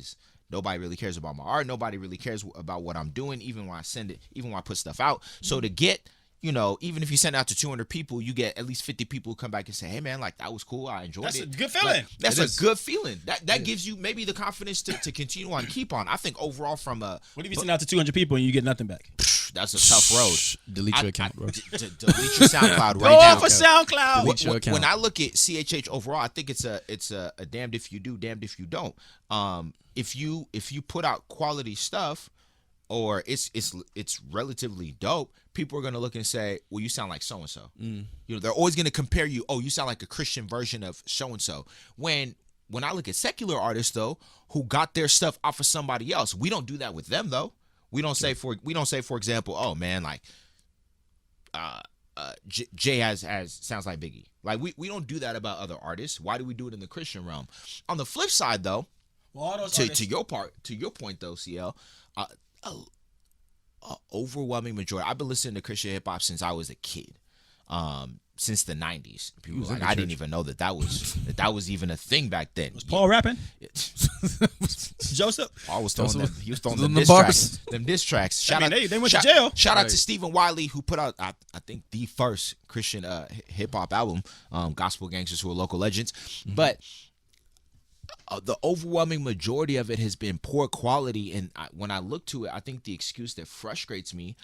S3: really cares about my art. Nobody really cares about what I'm doing, even when I send it, even when I put stuff out. So to get, even if you send out to 200 people, you get at least 50 people who come back and say, hey, man, like, that was cool. I enjoyed
S2: That's
S3: it.
S2: a good feeling.
S3: Like, that's
S1: It
S3: a
S1: is.
S3: good feeling. That gives you maybe the confidence to continue on, keep on. I think overall from a,
S2: What if you send out to 200 people and you get nothing back?
S3: that's a tough road.
S1: Delete your account, bro.
S3: Delete your SoundCloud right
S2: Go
S3: now.
S2: off of SoundCloud.
S1: Delete your account.
S3: When I look at CHH overall, I think it's a damned if you do, damned if you don't. If you put out quality stuff, or it's relatively dope, people are gonna look and say, well, you sound like so and so. They're always gonna compare you. Oh, you sound like a Christian version of so and so. When I look at secular artists though, who got their stuff off of somebody else, we don't do that with them though. We don't say for example, oh man, like Jay has sounds like Biggie. Like we don't do that about other artists. Why do we do it in the Christian realm? On the flip side though,
S2: Well, all those
S3: to
S2: artists-
S3: your point though, CL, overwhelming majority. I've been listening to Christian hip hop since I was a kid. Since the 90s. People were like, I didn't even know that was even a thing back then.
S2: Was Paul rapping? Joseph?
S3: Paul was throwing them. He was throwing
S1: Them
S3: them diss
S1: bars.
S3: tracks. Them diss tracks. Shout out,
S2: they went to jail.
S3: Shout out to Stephen Wiley, who put out I think the first Christian hip hop album, Gospel Gangsters, who are local legends. But the overwhelming majority of it has been poor quality. And when I look to it, I think the excuse that frustrates me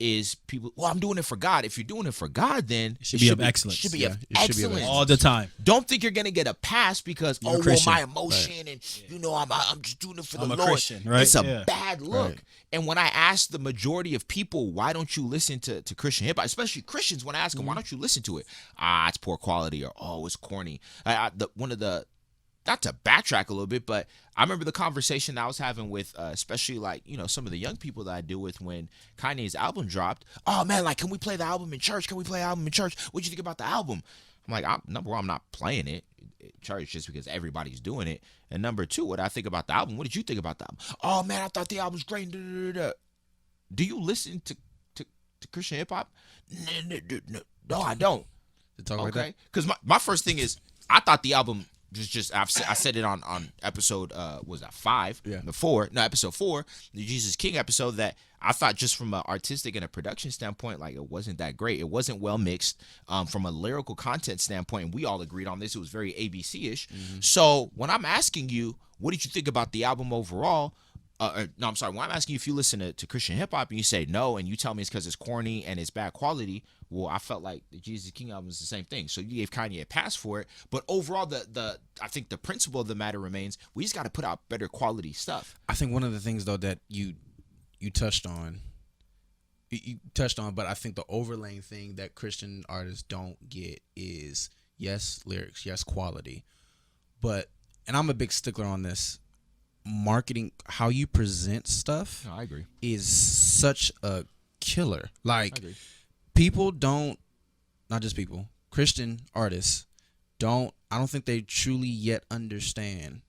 S3: is people, well, I'm doing it for God. If you're doing it for God, then
S2: it should be of excellence.
S3: Should be
S1: Yeah,
S3: of
S1: it should be of
S3: excellence.
S2: All the time.
S3: Don't think you're gonna get a pass because
S2: You're a
S3: well,
S2: Christian.
S3: my emotion and you know I'm just doing it for
S2: I'm
S3: the
S2: a
S3: Lord.
S2: Christian, right?
S3: It's a
S2: Yeah.
S3: bad look.
S1: Right.
S3: And when I ask the majority of people, why don't you listen to Christian hip hop, especially Christians, when I ask them why don't you listen to it, it's poor quality or it's corny. Not to backtrack a little bit, but I remember the conversation I was having with, especially like, some of the young people that I deal with when Kanye's album dropped. Oh man, like, can we play the album in church? Can we play the album in church? What'd you think about the album? I'm like, number one, I'm not playing it at church just because everybody's doing it. And number two, what I think about the album. What did you think about the album? Oh man, I thought the album was great. Do you listen to Christian hip hop? No, I don't.
S1: To talk like that.
S3: Okay, because my first thing is I thought the album just I said it on episode was that 5 before episode 4, the Jesus King episode, that I thought just from an artistic and a production standpoint, like, it wasn't that great. It wasn't well mixed from a lyrical content standpoint, and we all agreed on this. It was very ABC-ish. So when I'm asking you, what did you think about the album overall? No, I'm sorry. When I'm asking you if you listen to Christian hip hop and you say no, and you tell me it's because it's corny and it's bad quality, well, I felt like the Jesus King album is the same thing. So you gave Kanye a pass for it, but overall, I think the principle of the matter remains: we just got to put out better quality stuff.
S1: I think one of the things though that you touched on, but I think the overlaying thing that Christian artists don't get is yes, lyrics, yes, quality, but, and I'm a big stickler on this, marketing, how you present stuff.
S3: No, I agree.
S1: Is such a killer. Like,
S3: I agree.
S1: people don't, not just people, Christian artists I don't think they truly yet understand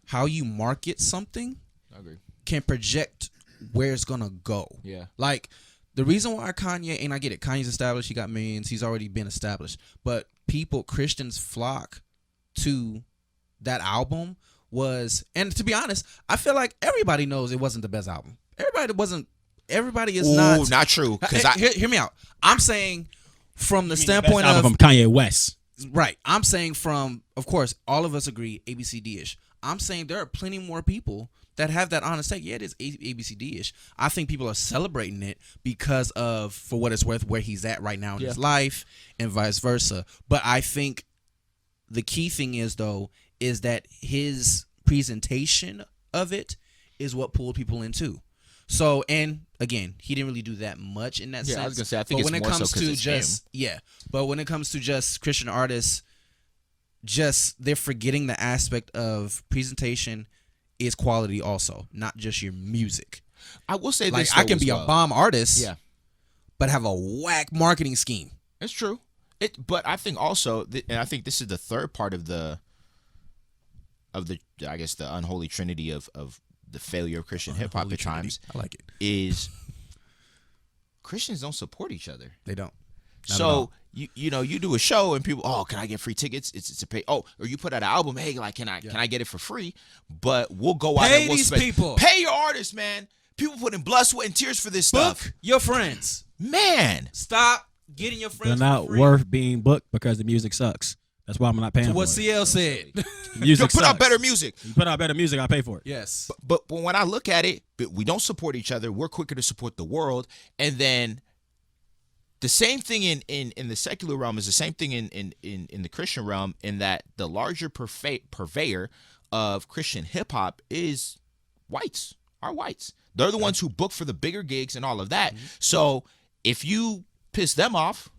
S1: how you market something.
S3: I agree.
S1: Can project where it's gonna go.
S3: Yeah.
S1: Like, the reason why Kanye, and I get it, Kanye's established, he got millions, he's already been established, but Christians flock to that album was, and to be honest, I feel like everybody knows it wasn't the best album. Everybody is
S3: not true. Because
S1: hear me out. I'm saying from the standpoint
S2: of
S1: of
S2: Kanye West.
S1: right. I'm saying from, of course, all of us agree ABCD-ish. I'm saying there are plenty more people that have that honest take. Yeah, it is ABCD-ish. I think people are celebrating it because of, for what it's worth, where he's at right now in his life and vice versa. But I think the key thing is, though, is that his presentation of it is what pulled people in too. So, and again, he didn't really do that much in that sense.
S3: I was gonna say, I think
S1: but
S3: it's
S1: when it
S3: more
S1: comes
S3: so 'cause
S1: to
S3: it's
S1: just
S3: him.
S1: but when it comes to just Christian artists, just they're forgetting the aspect of presentation is quality also, not just your music.
S3: I will say
S1: Like,
S3: this,
S1: I can be a bomb artist, but have a whack marketing scheme.
S3: It's true. But I think also, and I think this is the third part of the I guess the unholy trinity of the failure of Christian hip hop at times.
S1: I like it.
S3: Is Christians don't support each other.
S1: They don't.
S3: So you do a show and people, can I get free tickets? It's a pay. Or you put out an album. Hey, like, can I get it for free? But we'll go out and we'll
S1: these
S3: spend,
S1: people.
S3: Pay your artists, man. People put in blood, sweat, and tears for this stuff.
S1: Book your friends.
S3: Man,
S1: Stop getting your friends.
S2: They're not
S1: for free.
S2: worth being booked because the music sucks. That's why I'm not paying
S1: To
S2: for
S1: what
S2: it.
S1: CL said.
S2: Music
S3: put out
S2: sucks.
S3: better music.
S2: You put out better music, I pay for it.
S1: Yes.
S3: But when I look at it, we don't support each other. We're quicker to support the world. And then the same thing in the secular realm is the same thing in the Christian realm, in that the larger purveyor of Christian hip hop is whites, are whites. They're the ones who book for the bigger gigs and all of that. Mm-hmm. So if you piss them off,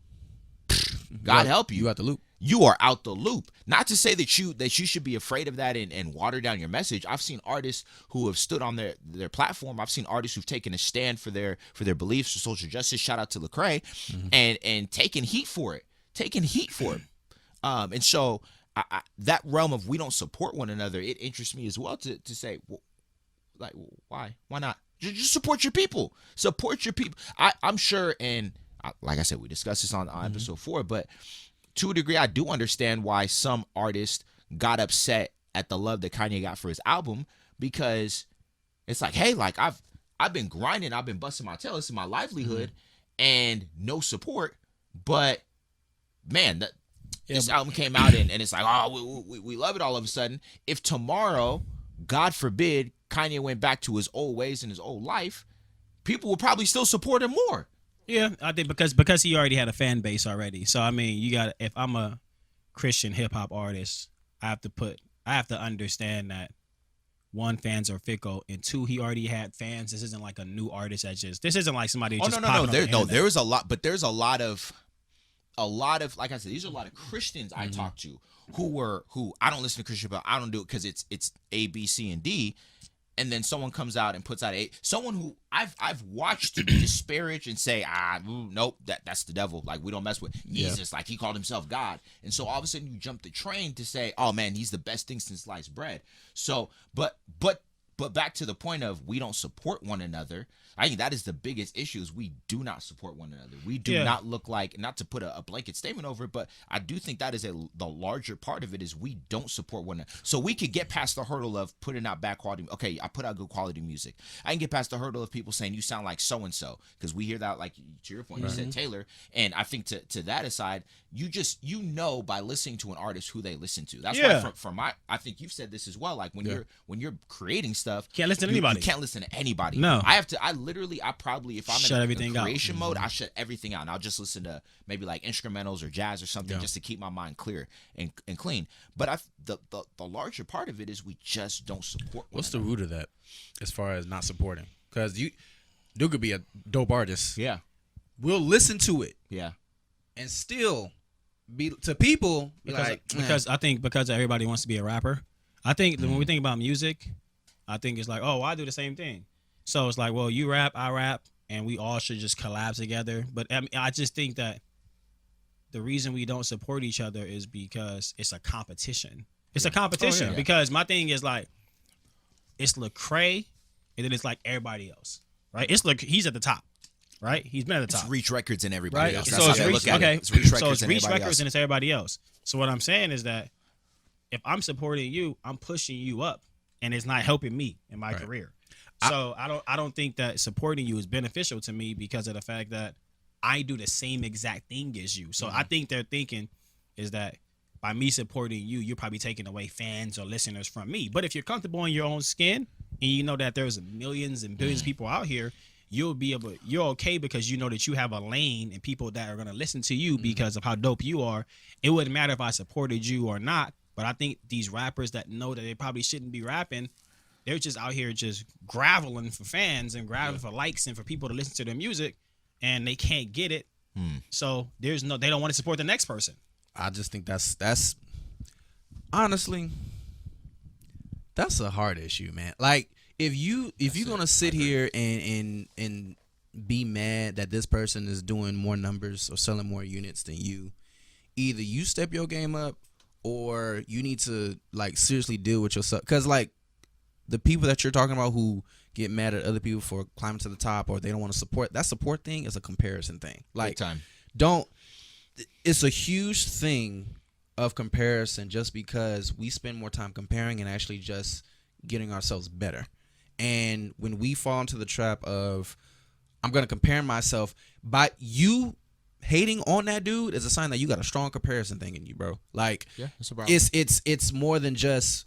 S3: God help you.
S1: You out the loop.
S3: You are out the loop. Not to say that you should be afraid of that and water down your message. I've seen artists who have stood on their platform. I've seen artists who've taken a stand for their beliefs, for social justice. Shout out to Lecrae, and taking heat for it. And so that realm of we don't support one another, it interests me as well to say, well, like, why not? Just support your people. Support your people. I'm sure, and like I said, we discussed this on episode 4, but to a degree, I do understand why some artists got upset at the love that Kanye got for his album, because it's like, hey, like I've been grinding, I've been busting my tail, this is my livelihood, and no support. But man, this album came out and it's like, oh, we love it all of a sudden. If tomorrow, God forbid, Kanye went back to his old ways and his old life, people will probably still support him more.
S2: Yeah, I think because he already had a fan base already. So I mean, you got if I'm a Christian hip hop artist, I have to understand that one, fans are fickle, and two, he already had fans. This isn't like a new artist this isn't like somebody
S3: Oh
S2: just
S3: no,
S2: popping up the internet.
S3: there is a lot, but there's a lot of like I said, these are a lot of Christians I talked to who I don't listen to Christian, but I don't do it because it's A, B, C, and D. And then someone comes out and puts out someone who I've watched disparage and say, nope, that's the devil. Like, we don't mess with Jesus. Like, he called himself God. And so all of a sudden you jump the train to say, oh man, he's the best thing since sliced bread. So but back to the point of we don't support one another. I think that is the biggest issue is we do not support one another. We do not look like, not to put a blanket statement over it, but I do think that is the larger part of it is we don't support one another. So we could get past the hurdle of putting out bad quality. Okay, I put out good quality music. I can get past the hurdle of people saying you sound like so-and-so because we hear that, like to your point, you said Taylor. And I think to that aside, you know by listening to an artist who they listen to. That's why from I think you've said this as well. Like when you're creating stuff,
S2: can't listen to anybody.
S3: You can't listen to anybody.
S2: No,
S3: I probably if I'm in creation mode, I shut everything out and I'll just listen to maybe like instrumentals or jazz or something just to keep my mind clear and clean. But the larger part of it is we just don't support.
S1: What's the root of that, as far as not supporting? Because you could be a dope artist.
S3: Yeah,
S1: we'll listen to it.
S3: Yeah,
S1: and still be to people
S2: because I think because everybody wants to be a rapper. I think when we think about music, I think it's like, oh, I do the same thing. So it's like, well, you rap, I rap, and we all should just collab together. But I just think that the reason we don't support each other is because it's a competition. It's a competition because my thing is like, it's Lecrae, and then it's like everybody else, right? He's at the top, right? He's been at the top.
S3: It's Reach Records and everybody else. That's
S2: so
S3: how
S2: it's
S3: Reach Records,
S2: so it's
S3: and
S2: Reach
S3: everybody
S2: Records
S3: else.
S2: and it's everybody else. So what I'm saying is that if I'm supporting you, I'm pushing you up, and it's not helping me in my career. So I don't think that supporting you is beneficial to me because of the fact that I do the same exact thing as you. So I think they're thinking is that by me supporting you, you're probably taking away fans or listeners from me. But if you're comfortable in your own skin and you know that there's millions and billions of people out here, you're okay because you know that you have a lane and people that are going to listen to you because of how dope you are. It wouldn't matter if I supported you or not. But I think these rappers that know that they probably shouldn't be rapping, they're just out here just graveling for fans and graveling for likes and for people to listen to their music, and they can't get it. So they don't want to support the next person.
S1: I just think that's honestly, that's a hard issue, man. Like if you're gonna sit here and be mad that this person is doing more numbers or selling more units than you, either you step your game up or you need to like seriously deal with yourself. Because like the people that you're talking about who get mad at other people for climbing to the top or they don't want to support, that support thing is a comparison thing. Like, it's a huge thing of comparison just because we spend more time comparing and actually just getting ourselves better. And when we fall into the trap of, I'm going to compare myself, by you hating on that dude is a sign that you got a strong comparison thing in you, bro. Like,
S3: that's a problem.
S1: It's more than just,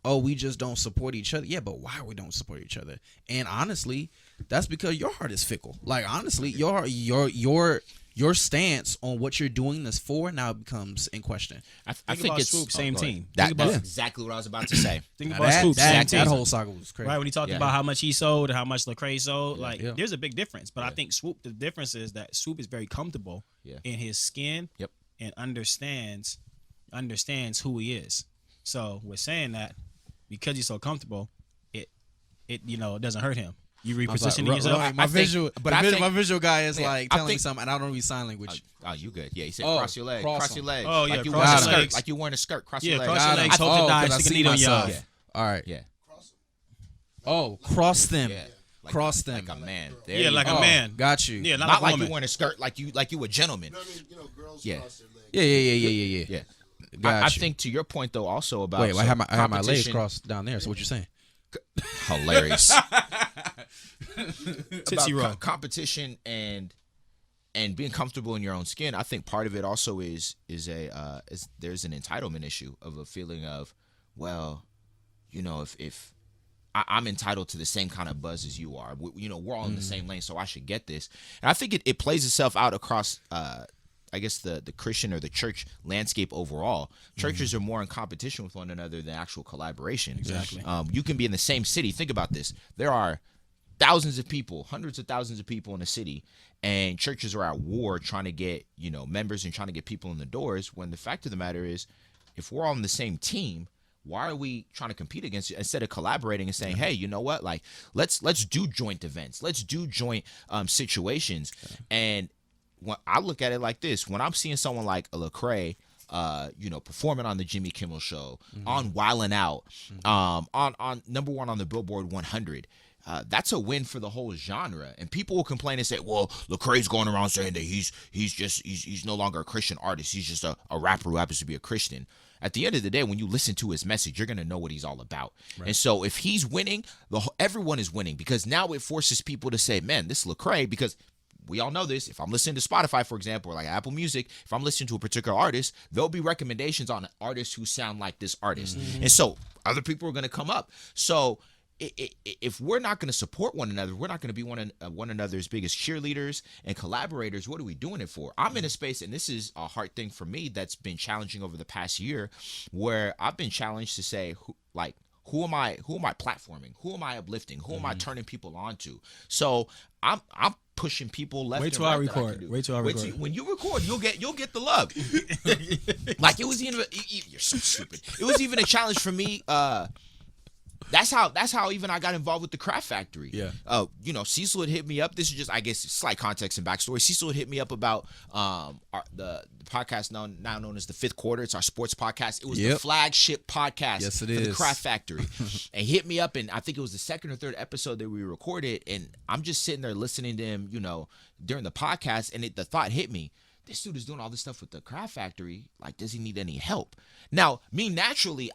S1: oh, we just don't support each other. Yeah, but why we don't support each other? And honestly, that's because your heart is fickle. Like honestly, your stance on what you're doing this for now becomes in question.
S2: I think it's Swoop, same team.
S3: That's exactly what I was about to say.
S2: Think about Swoop,
S1: that whole saga was crazy.
S2: Right when he talked about how much he sold and how much Lecrae sold, there's a big difference. But I think Swoop, the difference is that Swoop is very comfortable in his skin and understands who he is. So we're saying that because he's so comfortable, it doesn't hurt him. You repositioning yourself.
S1: My visual guy is like telling me something, and I don't read sign language.
S3: Oh, you good? Yeah, he said cross your legs. Cross your legs.
S2: Oh, yeah,
S3: like you
S2: cross
S3: wearing
S2: your
S3: a
S2: legs.
S3: skirt. Like you wearing a skirt. Cross your legs.
S2: Cross your legs. Hope to die. Stick a needle in your eye.
S1: All right.
S3: Yeah.
S1: Oh, cross them.
S3: Yeah.
S1: Cross them.
S3: Like a man.
S2: Yeah, like a man.
S1: Got you.
S2: Yeah,
S3: not like you wearing a skirt. Like you a gentleman.
S4: Girls cross their legs.
S1: Yeah.
S3: I think to your point though, also about
S1: I have my legs crossed down there. So what you're saying?
S3: Hilarious.
S2: Tootsie Roll.
S3: Competition and being comfortable in your own skin. I think part of it also is there's an entitlement issue of a feeling of, well, if I'm entitled to the same kind of buzz as you are. We're all in the same lane, so I should get this. And I think it plays itself out across, I guess, the Christian or the church landscape overall. Churches are more in competition with one another than actual collaboration.
S2: Exactly.
S3: You can be in the same city. Think about this. There are thousands of people, hundreds of thousands of people in a city, and churches are at war trying to get, members and trying to get people in the doors, when the fact of the matter is, if we're all on the same team, why are we trying to compete against it instead of collaborating and saying, hey, you know what? Like, let's do joint events. Let's do joint situations. And when I look at it like this, when I'm seeing someone like a Lecrae, performing on the Jimmy Kimmel Show, on Wildin' Out, on number 1 on the Billboard 100, that's a win for the whole genre. And people will complain and say, well, Lecrae's going around saying that he's no longer a Christian artist. He's just a rapper who happens to be a Christian. At the end of the day, when you listen to his message, you're going to know what he's all about. Right. And so if he's winning, everyone is winning, because now it forces people to say, man, this Lecrae, because we all know this. If I'm listening to Spotify, for example, or like Apple Music, if I'm listening to a particular artist, there'll be recommendations on artists who sound like this artist. And so other people are going to come up. So if we're not going to support one another, we're not going to be one another's biggest cheerleaders and collaborators, what are we doing it for? I'm in a space, and this is a hard thing for me that's been challenging over the past year, where I've been challenged to say, who am I platforming? Who am I uplifting? Who am I turning people on to? So I'm pushing people left.
S2: Wait till I record.
S3: When you record, you'll get the love. Like, it was even, you're so stupid. It was even a challenge for me. That's how even I got involved with the Craft Factory. Yeah. Cecil had hit me up. This is just, I guess, slight context and backstory. Cecil had hit me up about the podcast now known as The Fifth Quarter. It's our sports podcast. It was the flagship podcast.
S1: Yes, it
S3: for
S1: is.
S3: The Craft Factory. And he hit me up, and I think it was the second or third episode that we recorded, and I'm just sitting there listening to him, during the podcast, and the thought hit me. This dude is doing all this stuff with the Craft Factory. Like, does he need any help? Now, me naturally,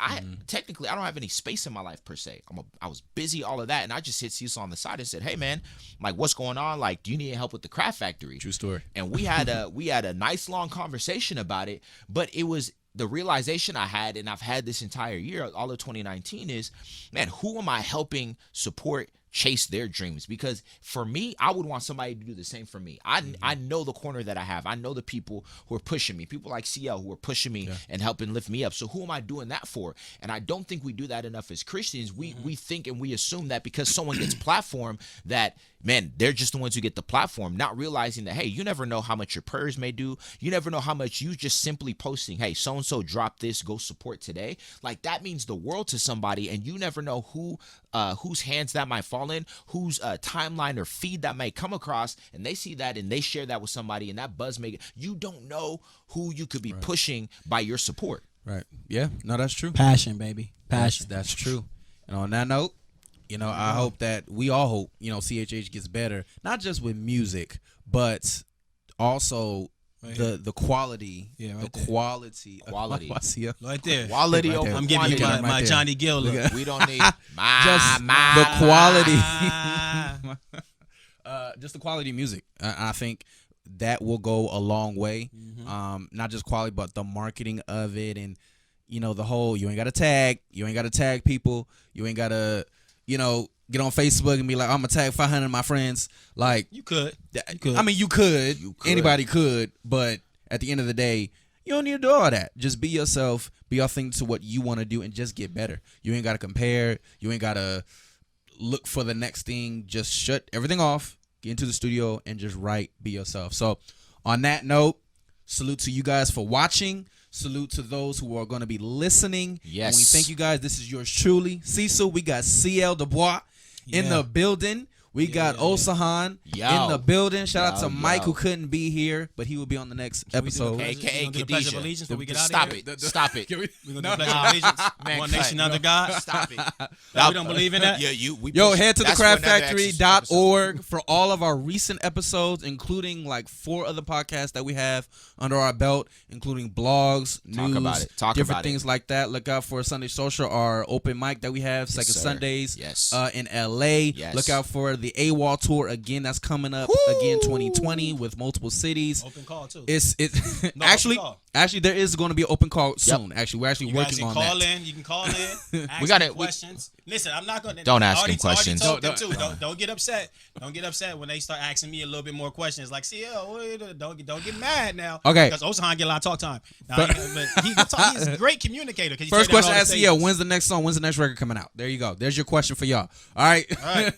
S3: technically, I don't have any space in my life per se. I was busy, all of that, and I just hit Cecil on the side and said, "Hey, man, like, what's going on? Like, do you need help with the Craft Factory?"
S1: True story.
S3: And we had a nice long conversation about it. But it was the realization I had, and I've had this entire year, all of 2019, is, man, who am I helping support chase their dreams? Because for me, I would want somebody to do the same for me. I know the corner that I have. I know the people who are pushing me, people like CL who are pushing me and helping lift me up. So who am I doing that for? And I don't think we do that enough as Christians. We think and we assume that because someone gets platform, that, man, they're just the ones who get the platform, not realizing that, hey, you never know how much your prayers may do. You never know how much you just simply posting, hey, so-and-so dropped this, go support today. Like, that means the world to somebody, and you never know whose hands that might fall in, whose timeline or feed that may come across, and they see that and they share that with somebody, and that buzz you don't know who you could be pushing by your support.
S1: Right. Yeah. No, that's true.
S2: Passion, baby. Passion.
S1: That's true. And on that note, I hope that we all hope, CHH gets better, not just with music, but also the quality, quality
S2: right there.
S3: Quality
S1: right
S3: over
S1: there.
S2: I'm giving you my Johnny Gill look.
S3: We don't need
S1: the quality. Just the quality of music. I think that will go a long way. Not just quality, but the marketing of it, and the whole, you ain't got to tag people. You ain't got to, get on Facebook and be like, I'm gonna tag 500 of my friends. Like,
S2: you could.
S1: I mean, you could. Anybody could. But at the end of the day, you don't need to do all that. Just be yourself. Be authentic to what you want to do, and just get better. You ain't got to compare. You ain't got to look for the next thing. Just shut everything off. Get into the studio and just write. Be yourself. So, on that note, salute to you guys for watching. Salute to those who are going to be listening.
S3: Yes.
S1: And we thank you guys. This is yours truly, Cecil. We got CL Dubois in the building. We got Osahon in the building. Shout out to Mike who couldn't be here, but he will be on the next episode.
S3: AKA
S2: the Pledge of Allegiance before we get out
S3: Stop
S2: of here.
S3: it. Stop it.
S2: We're going to do the Pledge of Allegiance. One nation under God.
S3: Stop it.
S2: We don't believe in that?
S1: Yo, head to thecraftfactory.org for all of our recent episodes, including like 4 other podcasts that we have under our belt, including blogs, news, different things like that. Look out for Sunday Social, our open mic that we have, second Sundays in LA. Look out for the AWOL tour again. That's coming up again 2020 with multiple cities.
S2: Open call too.
S1: It's actually Actually, there is going to be an open call soon. Actually, we're actually
S2: You guys
S1: working
S2: can
S1: on
S2: call
S1: that.
S2: in. You can call in. Ask
S3: We got
S2: me
S3: it.
S2: questions. Listen, I'm not going to.
S3: Don't ask him questions.
S2: Don't get upset. Don't get upset when they start asking me a little bit more questions. Like, don't get mad now.
S1: Okay.
S2: Because Osahon get a lot of talk time. Now, but he's a great communicator.
S1: First question, SEL. When's the next song? When's the next record coming out? There you go. There's your question for y'all. All right.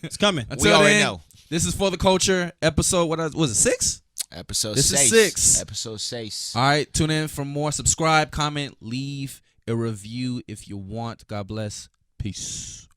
S2: It's coming.
S1: Until
S3: We already
S1: then,
S3: know.
S1: This is For the Culture episode. What was it? 6?
S3: Episode
S1: This is
S3: 6.
S1: 6.
S3: Episode 6.
S1: All right. Tune in for more. Subscribe, comment, leave a review if you want. God bless. Peace.